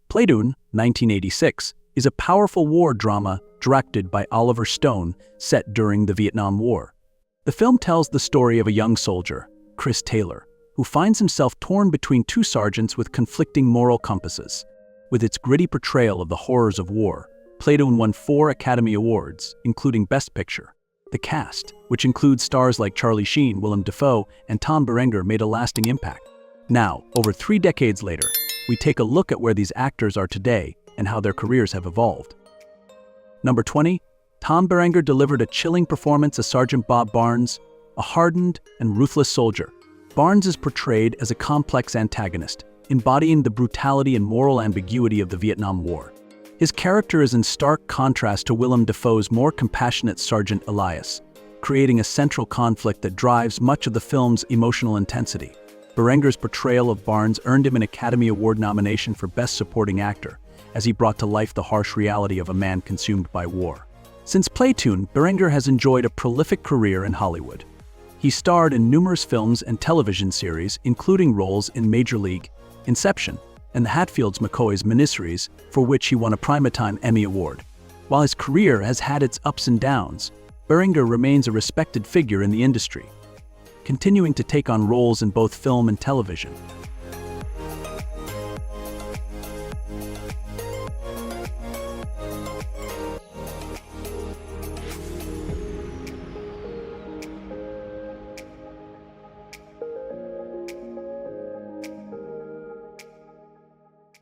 Platoon, 1986, is a powerful war drama directed by Oliver Stone set during the Vietnam War. The film tells the story of a young soldier, Chris Taylor, who finds himself torn between two sergeants with conflicting moral compasses. With its gritty portrayal of the horrors of war, Platoon won 4 Academy Awards, including Best Picture. The cast, which includes stars like Sheen, Willem Dafoe, and Tom Berenger, made a lasting impact. Now, over 3 decades later, we take a look at where these actors are today and how their careers have evolved. Number 20, Tom Berenger delivered a chilling performance as Sergeant Bob Barnes, a hardened and ruthless soldier. Barnes is portrayed as a complex antagonist, embodying the brutality and moral ambiguity of the Vietnam War. His character is in stark contrast to Willem Dafoe's more compassionate Sergeant Elias, creating a central conflict that drives much of the film's emotional intensity. Berenger's portrayal of Barnes earned him an Academy Award nomination for Best Supporting Actor, as he brought to life the harsh reality of a man consumed by war. Since Platoon, Berenger has enjoyed a prolific career in Hollywood. He starred in numerous films and television series, including roles in Major League, Inception, and the Hatfields-McCoy's miniseries, for which he won a Primetime Emmy Award. While his career has had its ups and downs, Berenger remains a respected figure in the industry, continuing to take on roles in both film and television.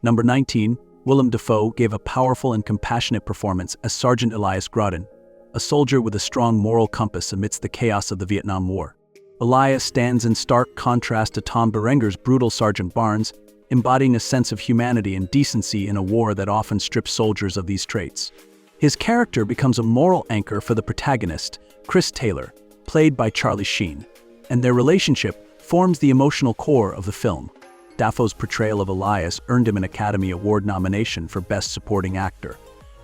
Number 19, Willem Dafoe gave a powerful and compassionate performance as Sergeant Elias Grodin, a soldier with a strong moral compass amidst the chaos of the Vietnam War. Elias stands in stark contrast to Tom Berenger's brutal Sergeant Barnes, embodying a sense of humanity and decency in a war that often strips soldiers of these traits. His character becomes a moral anchor for the protagonist, Chris Taylor, played by Sheen, and their relationship forms the emotional core of the film. Dafoe's portrayal of Elias earned him an Academy Award nomination for Best Supporting Actor,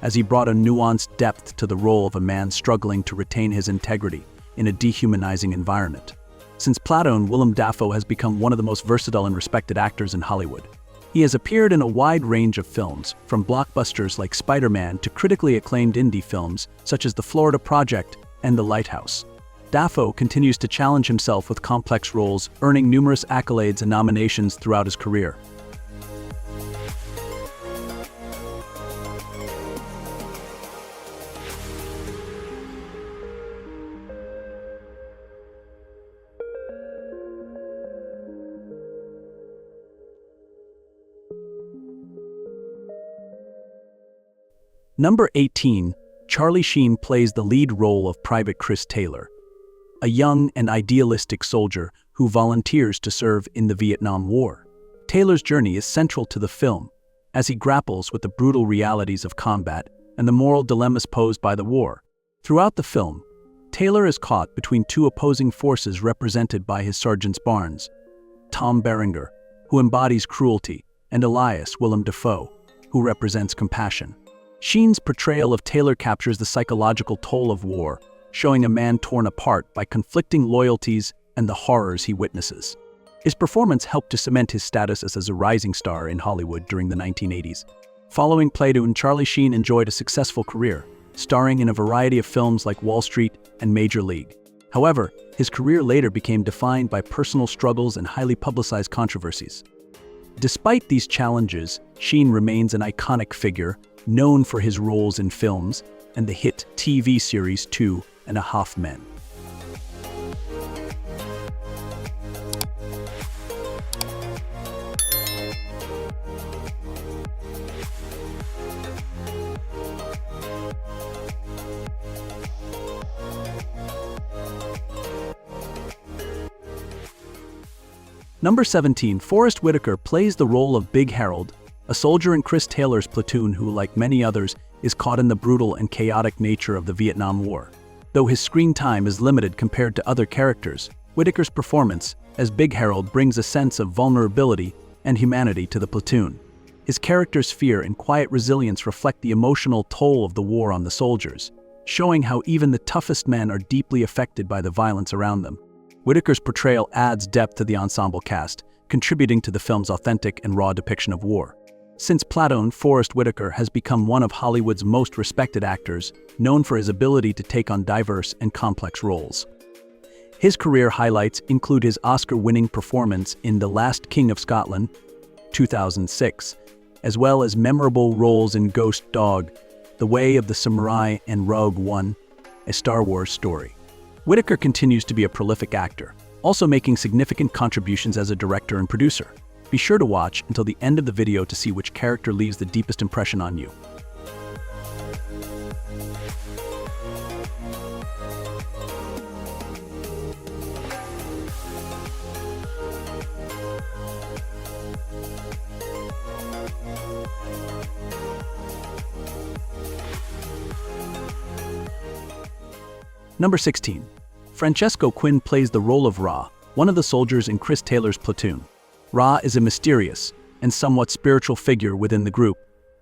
as he brought a nuanced depth to the role of a man struggling to retain his integrity in a dehumanizing environment. Since Platoon, Willem Dafoe has become one of the most versatile and respected actors in Hollywood. He has appeared in a wide range of films, from blockbusters like Spider-Man to critically acclaimed indie films such as The Florida Project and The Lighthouse. Dafoe continues to challenge himself with complex roles, earning numerous accolades and nominations throughout his career. Number 18, Sheen plays the lead role of Private Chris Taylor, a young and idealistic soldier who volunteers to serve in the Vietnam War. Taylor's journey is central to the film, as he grapples with the brutal realities of combat and the moral dilemmas posed by the war. Throughout the film, Taylor is caught between two opposing forces represented by his Sergeants Barnes, Tom Berenger, who embodies cruelty, and Elias, Willem Dafoe, who represents compassion. Sheen's portrayal of Taylor captures the psychological toll of war, showing a man torn apart by conflicting loyalties and the horrors he witnesses. His performance helped to cement his status as a rising star in Hollywood during the 1980s. Following Platoon, Sheen enjoyed a successful career, starring in a variety of films like Wall Street and Major League. However, his career later became defined by personal struggles and highly publicized controversies. Despite these challenges, Sheen remains an iconic figure, known for his roles in films and the hit TV series 2.5 Men. Number 17, Forrest Whitaker plays the role of Big Harold, a soldier in Chris Taylor's platoon who, like many others, is caught in the brutal and chaotic nature of the Vietnam War. Though his screen time is limited compared to other characters, Whitaker's performance as Big Harold brings a sense of vulnerability and humanity to the platoon. His character's fear and quiet resilience reflect the emotional toll of the war on the soldiers, showing how even the toughest men are deeply affected by the violence around them. Whitaker's portrayal adds depth to the ensemble cast, contributing to the film's authentic and raw depiction of war. Since Platoon, Forrest Whitaker has become one of Hollywood's most respected actors, known for his ability to take on diverse and complex roles. His career highlights include his Oscar-winning performance in The Last King of Scotland, 2006, as well as memorable roles in Ghost Dog, The Way of the Samurai, and Rogue One, a Star Wars story. Whitaker continues to be a prolific actor, also making significant contributions as a director and producer. Be sure to watch until the end of the video to see which character leaves the deepest impression on you. Number 16. Francesco Quinn plays the role of Rhah, one of the soldiers in Chris Taylor's Platoon. Rhah is a mysterious and somewhat spiritual figure within the group,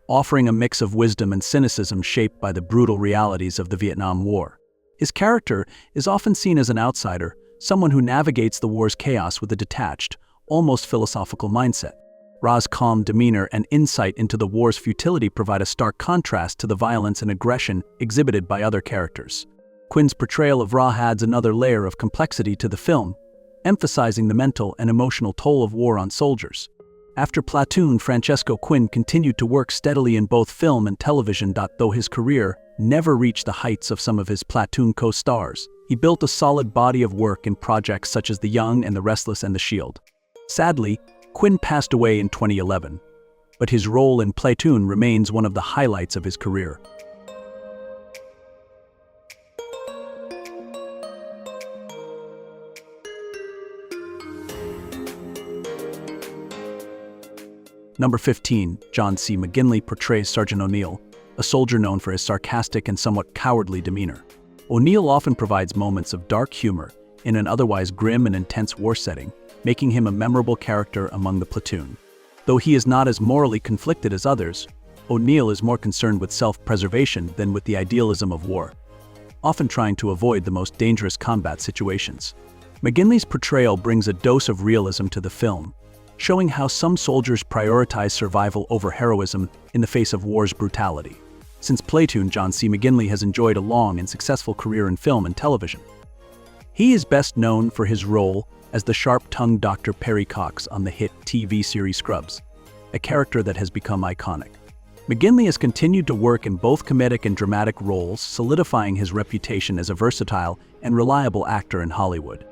offering a mix of wisdom and cynicism shaped by the brutal realities of the Vietnam War. His character is often seen as an outsider, someone who navigates the war's chaos with a detached, almost philosophical mindset. Rhah's calm demeanor and insight into the war's futility provide a stark contrast to the violence and aggression exhibited by other characters. Quinn's portrayal of Rhah adds another layer of complexity to the film, emphasizing the mental and emotional toll of war on soldiers. After Platoon, Francesco Quinn continued to work steadily in both film and television. Though his career never reached the heights of some of his Platoon co-stars, he built a solid body of work in projects such as The Young and The Restless and The Shield. Sadly, Quinn passed away in 2011, but his role in Platoon remains one of the highlights of his career. Number 15. John C. McGinley portrays Sergeant O'Neill, a soldier known for his sarcastic and somewhat cowardly demeanor. O'Neill often provides moments of dark humor in an otherwise grim and intense war setting, making him a memorable character among the platoon. Though he is not as morally conflicted as others, O'Neill is more concerned with self-preservation than with the idealism of war, often trying to avoid the most dangerous combat situations. McGinley's portrayal brings a dose of realism to the film, showing how some soldiers prioritize survival over heroism in the face of war's brutality. Since Platoon, John C. McGinley has enjoyed a long and successful career in film and television. He is best known for his role as the sharp-tongued Dr. Perry Cox on the hit TV series Scrubs, a character that has become iconic. McGinley has continued to work in both comedic and dramatic roles, solidifying his reputation as a versatile and reliable actor in Hollywood.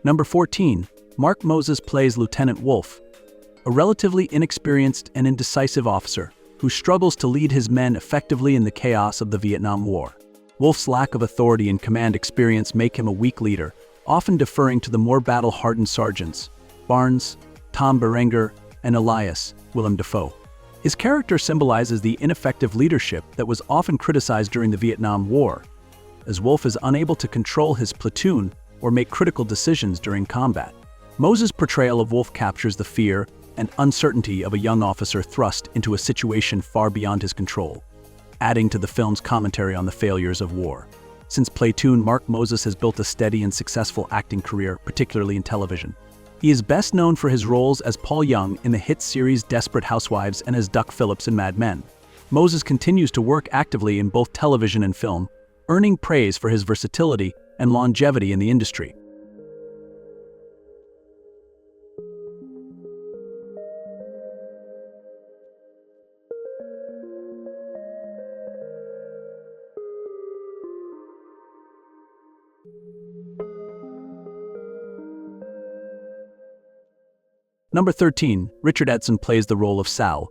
Number 14. Mark Moses plays Lieutenant Wolfe, a relatively inexperienced and indecisive officer who struggles to lead his men effectively in the chaos of the Vietnam War. Wolfe's lack of authority and command experience make him a weak leader, often deferring to the more battle-hardened sergeants, Barnes, Tom Berenger, and Elias, Willem Dafoe. His character symbolizes the ineffective leadership that was often criticized during the Vietnam War, as Wolfe is unable to control his platoon or make critical decisions during combat. Moses' portrayal of Wolfe captures the fear and uncertainty of a young officer thrust into a situation far beyond his control, adding to the film's commentary on the failures of war. Since Platoon, Mark Moses has built a steady and successful acting career, particularly in television. He is best known for his roles as Paul Young in the hit series Desperate Housewives and as Duck Phillips in Mad Men. Moses continues to work actively in both television and film, earning praise for his versatility and longevity in the industry. Number 13. Richard Edson plays the role of Sal,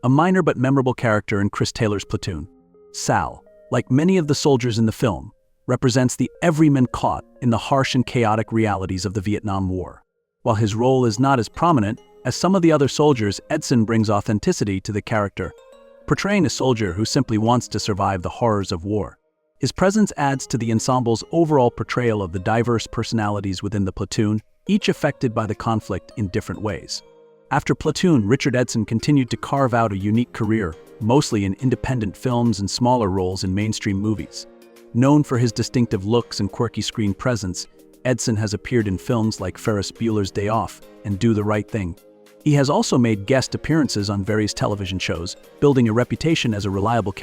a minor but memorable character in Chris Taylor's Platoon. Sal, like many of the soldiers in the film, represents the everyman caught in the harsh and chaotic realities of the Vietnam War. While his role is not as prominent as some of the other soldiers, Edson brings authenticity to the character, portraying a soldier who simply wants to survive the horrors of war. His presence adds to the ensemble's overall portrayal of the diverse personalities within the platoon, each affected by the conflict in different ways. After Platoon, Richard Edson continued to carve out a unique career, mostly in independent films and smaller roles in mainstream movies. Known for his distinctive looks and quirky screen presence, Edson has appeared in films like Ferris Bueller's Day Off and Do the Right Thing. He has also made guest appearances on various television shows, building a reputation as a reliable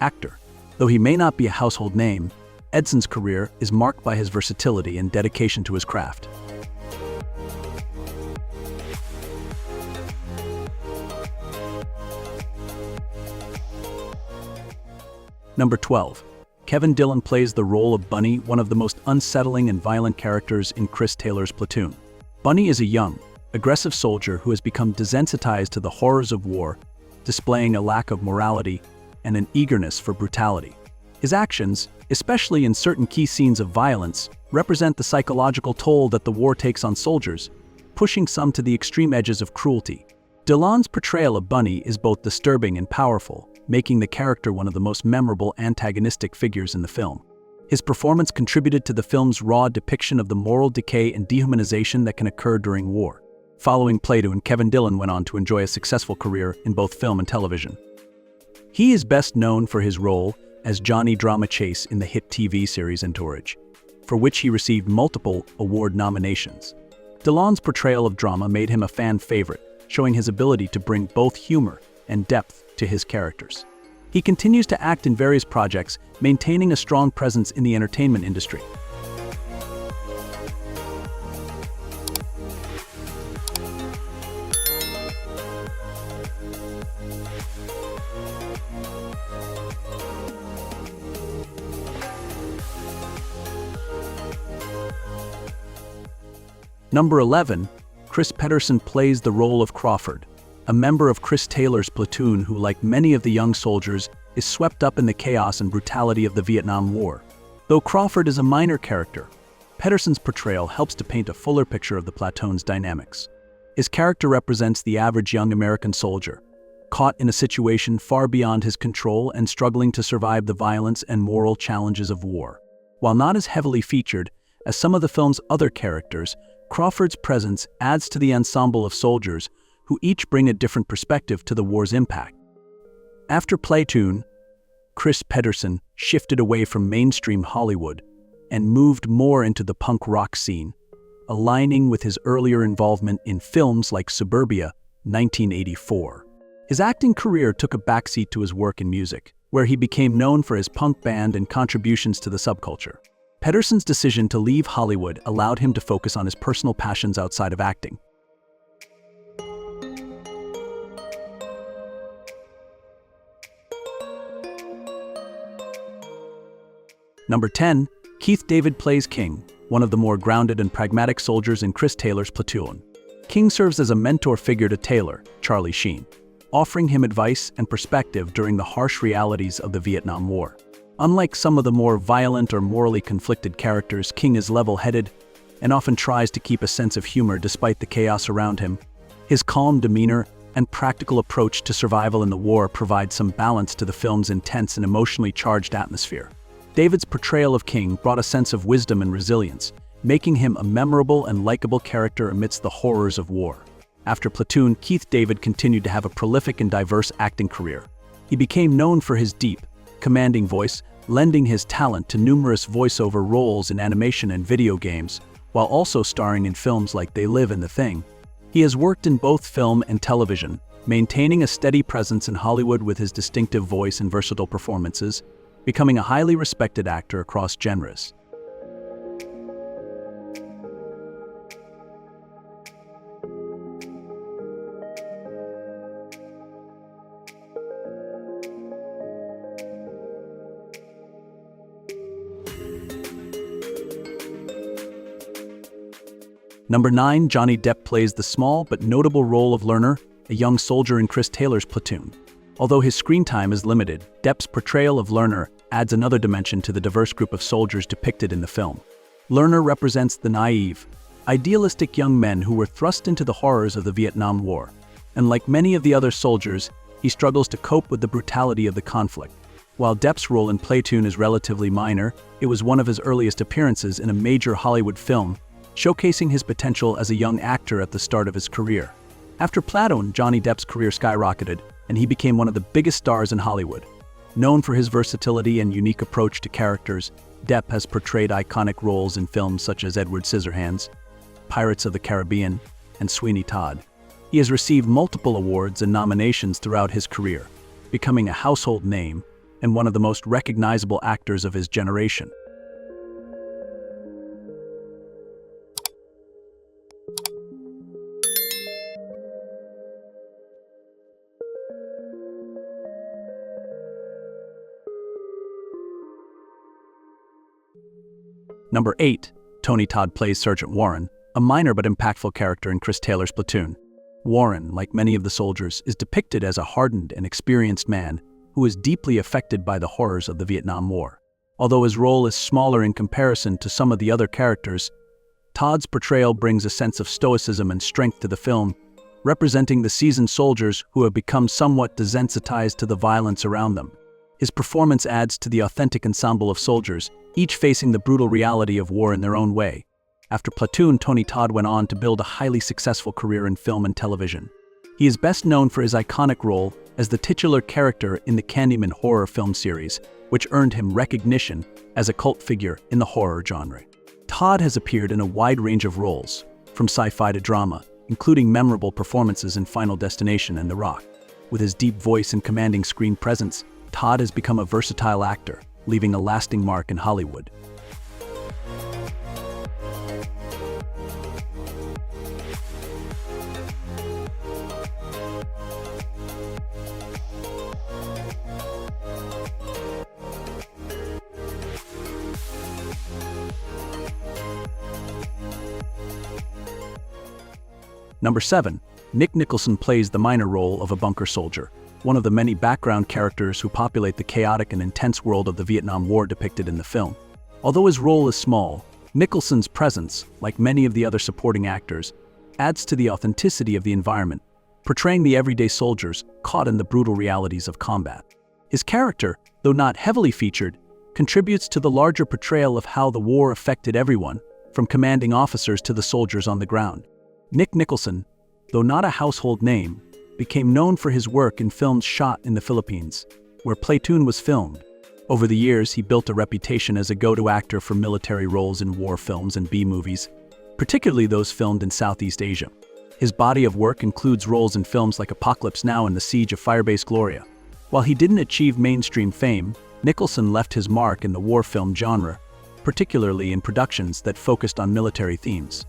actor. Though he may not be a household name, Edson's career is marked by his versatility and dedication to his craft. Number 12. Dillon plays the role of Bunny, one of the most unsettling and violent characters in Chris Taylor's Platoon. Bunny is a young, aggressive soldier who has become desensitized to the horrors of war, displaying a lack of morality and an eagerness for brutality. His actions, especially in certain key scenes of violence, represent the psychological toll that the war takes on soldiers, pushing some to the extreme edges of cruelty. Dillon's portrayal of Bunny is both disturbing and powerful, making the character one of the most memorable antagonistic figures in the film. His performance contributed to the film's raw depiction of the moral decay and dehumanization that can occur during war. Following Platoon, Dillon went on to enjoy a successful career in both film and television. He is best known for his role as Johnny Drama Chase in the hit TV series Entourage, for which he received multiple award nominations. Dillon's portrayal of drama made him a fan favorite, showing his ability to bring both humor and depth to his characters. He continues to act in various projects, maintaining a strong presence in the entertainment industry. Number 11. Pedersen plays the role of Crawford, a member of Chris Taylor's platoon who, like many of the young soldiers, is swept up in the chaos and brutality of the Vietnam War. Though Crawford is a minor character, Pedersen's portrayal helps to paint a fuller picture of the platoon's dynamics. His character represents the average young American soldier, caught in a situation far beyond his control and struggling to survive the violence and moral challenges of war. While not as heavily featured as some of the film's other characters, Crawford's presence adds to the ensemble of soldiers who each bring a different perspective to the war's impact. After Platoon, Pedersen shifted away from mainstream Hollywood and moved more into the punk rock scene, aligning with his earlier involvement in films like Suburbia, 1984. His acting career took a backseat to his work in music, where he became known for his punk band and contributions to the subculture. Pedersen's decision to leave Hollywood allowed him to focus on his personal passions outside of acting. Number 10. David plays King, one of the more grounded and pragmatic soldiers in Chris Taylor's Platoon. King serves as a mentor figure to Taylor, Sheen, offering him advice and perspective during the harsh realities of the Vietnam War. Unlike some of the more violent or morally conflicted characters, King is level-headed and often tries to keep a sense of humor despite the chaos around him. His calm demeanor and practical approach to survival in the war provide some balance to the film's intense and emotionally charged atmosphere. David's portrayal of King brought a sense of wisdom and resilience, making him a memorable and likable character amidst the horrors of war. After Platoon, David continued to have a prolific and diverse acting career. He became known for his deep, commanding voice, lending his talent to numerous voiceover roles in animation and video games, while also starring in films like They Live and The Thing. He has worked in both film and television, maintaining a steady presence in Hollywood with his distinctive voice and versatile performances, becoming a highly respected actor across genres. Number 9. Johnny Depp plays the small but notable role of Lerner, a young soldier in Chris Taylor's Platoon. Although his screen time is limited, Depp's portrayal of Lerner adds another dimension to the diverse group of soldiers depicted in the film. Lerner represents the naive, idealistic young men who were thrust into the horrors of the Vietnam War, and like many of the other soldiers, he struggles to cope with the brutality of the conflict. While Depp's role in Platoon is relatively minor, it was one of his earliest appearances in a major Hollywood film, showcasing his potential as a young actor at the start of his career. After Platoon, Johnny Depp's career skyrocketed, and he became one of the biggest stars in Hollywood. Known for his versatility and unique approach to characters, Depp has portrayed iconic roles in films such as Edward Scissorhands, Pirates of the Caribbean, and Sweeney Todd. He has received multiple awards and nominations throughout his career, becoming a household name and one of the most recognizable actors of his generation. Number 8. Tony Todd plays Sergeant Warren, a minor but impactful character in Chris Taylor's Platoon. Warren, like many of the soldiers, is depicted as a hardened and experienced man who is deeply affected by the horrors of the Vietnam War. Although his role is smaller in comparison to some of the other characters, Todd's portrayal brings a sense of stoicism and strength to the film, representing the seasoned soldiers who have become somewhat desensitized to the violence around them. His performance adds to the authentic ensemble of soldiers, each facing the brutal reality of war in their own way. After Platoon, Tony Todd went on to build a highly successful career in film and television. He is best known for his iconic role as the titular character in the Candyman horror film series, which earned him recognition as a cult figure in the horror genre. Todd has appeared in a wide range of roles, from sci-fi to drama, including memorable performances in Final Destination and The Rock. With his deep voice and commanding screen presence, Todd has become a versatile actor, leaving a lasting mark in Hollywood. Number 7. Nick Nicholson plays the minor role of a bunker soldier, one of the many background characters who populate the chaotic and intense world of the Vietnam War depicted in the film. Although his role is small, Nicholson's presence, like many of the other supporting actors, adds to the authenticity of the environment, portraying the everyday soldiers caught in the brutal realities of combat. His character, though not heavily featured, contributes to the larger portrayal of how the war affected everyone, from commanding officers to the soldiers on the ground. Nick Nicholson, though not a household name, became known for his work in films shot in the Philippines, where Platoon was filmed. Over the years, he built a reputation as a go-to actor for military roles in war films and B-movies, particularly those filmed in Southeast Asia. His body of work includes roles in films like Apocalypse Now and The Siege of Firebase Gloria. While he didn't achieve mainstream fame, Nicholson left his mark in the war film genre, particularly in productions that focused on military themes.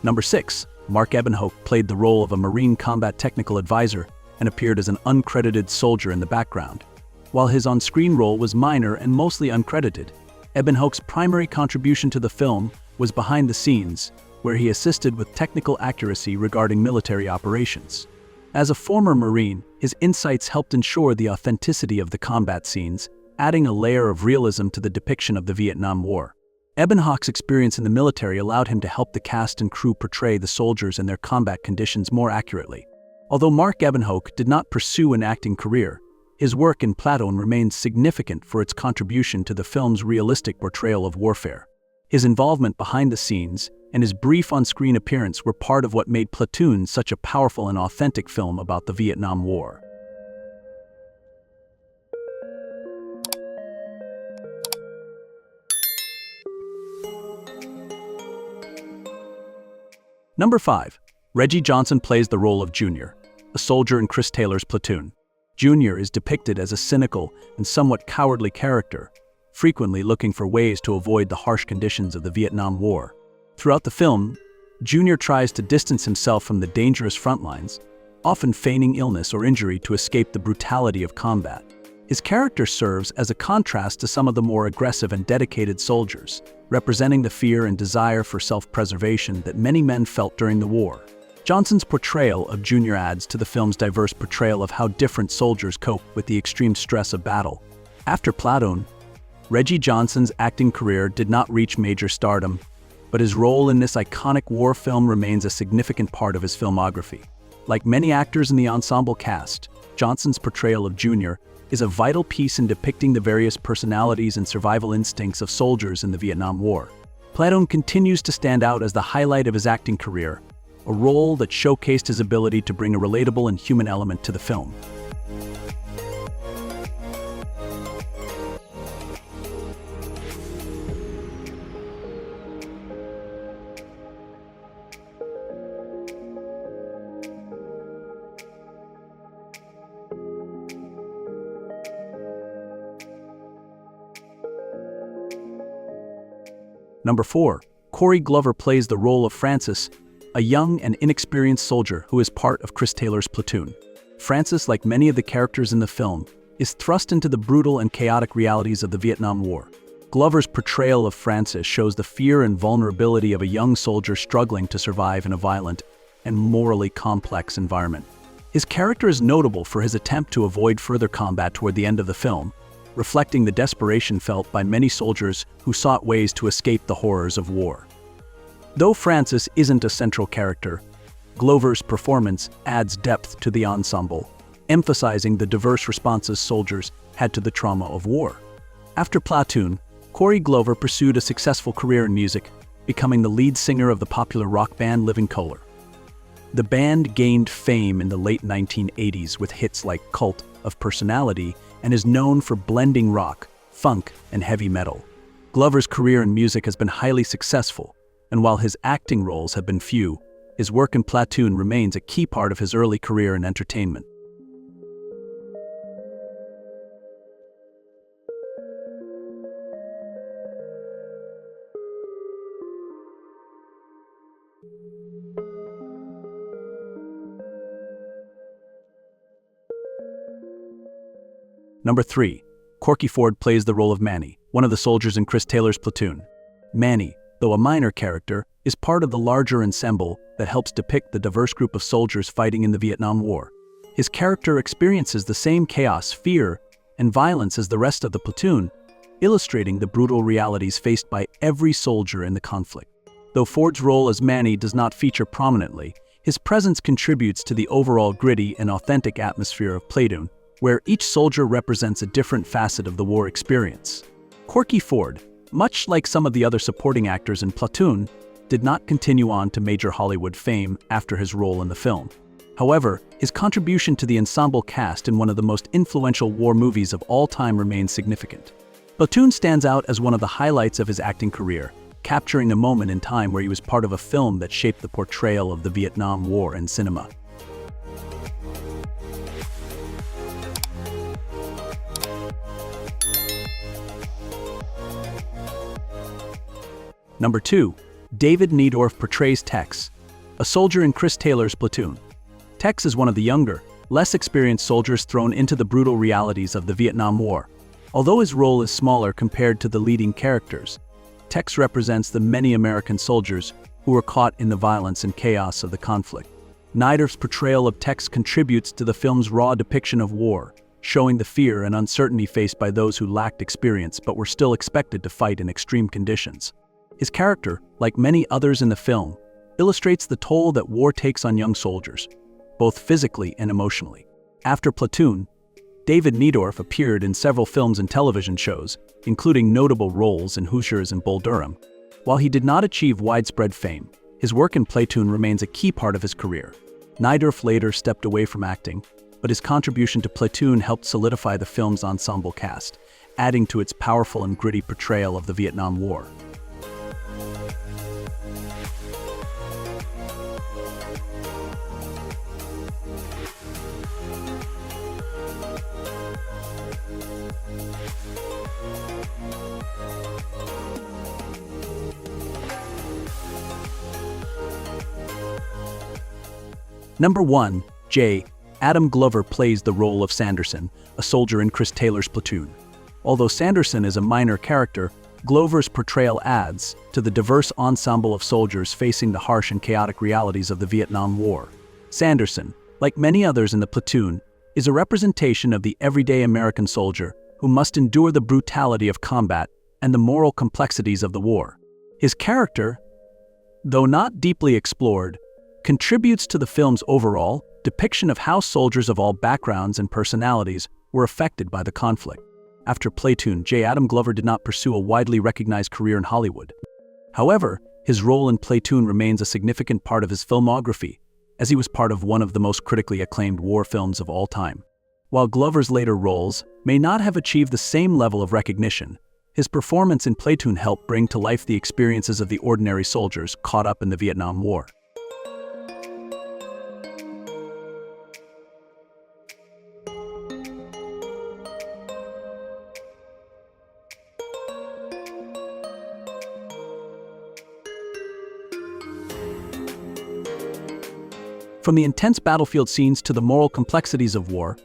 Number 6. Mark Ebenhoek played the role of a Marine combat technical advisor and appeared as an uncredited soldier in the background. While his on-screen role was minor and mostly uncredited, Ebenhoek's primary contribution to the film was behind the scenes, where he assisted with technical accuracy regarding military operations. As a former Marine, his insights helped ensure the authenticity of the combat scenes, adding a layer of realism to the depiction of the Vietnam War. Ebenhoek's experience in the military allowed him to help the cast and crew portray the soldiers and their combat conditions more accurately. Although Mark Ebenhoek did not pursue an acting career, his work in Platoon remains significant for its contribution to the film's realistic portrayal of warfare. His involvement behind the scenes and his brief on-screen appearance were part of what made Platoon such a powerful and authentic film about the Vietnam War. Number 5. Reggie Johnson plays the role of Junior, a soldier in Chris Taylor's Platoon. Junior is depicted as a cynical and somewhat cowardly character, frequently looking for ways to avoid the harsh conditions of the Vietnam War. Throughout the film, Junior tries to distance himself from the dangerous front lines, often feigning illness or injury to escape the brutality of combat. His character serves as a contrast to some of the more aggressive and dedicated soldiers, representing the fear and desire for self-preservation that many men felt during the war. Johnson's portrayal of Junior adds to the film's diverse portrayal of how different soldiers cope with the extreme stress of battle. After Platoon, Reggie Johnson's acting career did not reach major stardom, but his role in this iconic war film remains a significant part of his filmography. Like many actors in the ensemble cast, Johnson's portrayal of Junior is a vital piece in depicting the various personalities and survival instincts of soldiers in the Vietnam War. Platoon continues to stand out as the highlight of his acting career, a role that showcased his ability to bring a relatable and human element to the film. Number 4. Cory Glover plays the role of Francis, a young and inexperienced soldier who is part of Chris Taylor's platoon. Francis, like many of the characters in the film, is thrust into the brutal and chaotic realities of the Vietnam War. Glover's portrayal of Francis shows the fear and vulnerability of a young soldier struggling to survive in a violent and morally complex environment. His character is notable for his attempt to avoid further combat toward the end of the film, reflecting the desperation felt by many soldiers who sought ways to escape the horrors of war. Though Francis isn't a central character, Glover's performance adds depth to the ensemble, emphasizing the diverse responses soldiers had to the trauma of war. After Platoon, Cory Glover pursued a successful career in music, becoming the lead singer of the popular rock band Living Colour. The band gained fame in the late 1980s with hits like Cult of Personality and is known for blending rock, funk, and heavy metal. Glover's career in music has been highly successful, and while his acting roles have been few, his work in Platoon remains a key part of his early career in entertainment. Number 3. Corky Ford plays the role of Manny, one of the soldiers in Chris Taylor's platoon. Manny, though a minor character, is part of the larger ensemble that helps depict the diverse group of soldiers fighting in the Vietnam War. His character experiences the same chaos, fear, and violence as the rest of the platoon, illustrating the brutal realities faced by every soldier in the conflict. Though Ford's role as Manny does not feature prominently, his presence contributes to the overall gritty and authentic atmosphere of Platoon, where each soldier represents a different facet of the war experience. Corky Ford, much like some of the other supporting actors in Platoon, did not continue on to major Hollywood fame after his role in the film. However, his contribution to the ensemble cast in one of the most influential war movies of all time remains significant. Platoon stands out as one of the highlights of his acting career, capturing a moment in time where he was part of a film that shaped the portrayal of the Vietnam War in cinema. Number 2. David Niedorf portrays Tex, a soldier in Chris Taylor's platoon. Tex is one of the younger, less experienced soldiers thrown into the brutal realities of the Vietnam War. Although his role is smaller compared to the leading characters, Tex represents the many American soldiers who were caught in the violence and chaos of the conflict. Niedorf's portrayal of Tex contributes to the film's raw depiction of war, showing the fear and uncertainty faced by those who lacked experience but were still expected to fight in extreme conditions. His character, like many others in the film, illustrates the toll that war takes on young soldiers, both physically and emotionally. After Platoon, David Niedorf appeared in several films and television shows, including notable roles in Hoosiers and Bull Durham. While he did not achieve widespread fame, his work in Platoon remains a key part of his career. Niedorf later stepped away from acting, but his contribution to Platoon helped solidify the film's ensemble cast, adding to its powerful and gritty portrayal of the Vietnam War. Number 1. Adam Glover plays the role of Sanderson, a soldier in Chris Taylor's platoon. Although Sanderson is a minor character, Glover's portrayal adds to the diverse ensemble of soldiers facing the harsh and chaotic realities of the Vietnam War. Sanderson, like many others in the platoon, is a representation of the everyday American soldier who must endure the brutality of combat and the moral complexities of the war. His character, though not deeply explored, contributes to the film's overall depiction of how soldiers of all backgrounds and personalities were affected by the conflict. After Platoon, J. Adam Glover did not pursue a widely recognized career in Hollywood. However, his role in Platoon remains a significant part of his filmography, as he was part of one of the most critically acclaimed war films of all time. While Glover's later roles may not have achieved the same level of recognition, his performance in Platoon helped bring to life the experiences of the ordinary soldiers caught up in the Vietnam War. From the intense battlefield scenes to the moral complexities of war,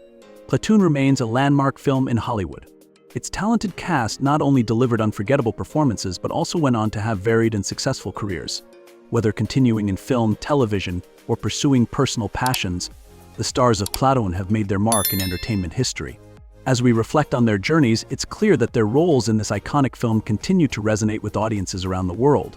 Platoon remains a landmark film in Hollywood. Its talented cast not only delivered unforgettable performances but also went on to have varied and successful careers. Whether continuing in film, television, or pursuing personal passions, the stars of Platoon have made their mark in entertainment history. As we reflect on their journeys, it's clear that their roles in this iconic film continue to resonate with audiences around the world.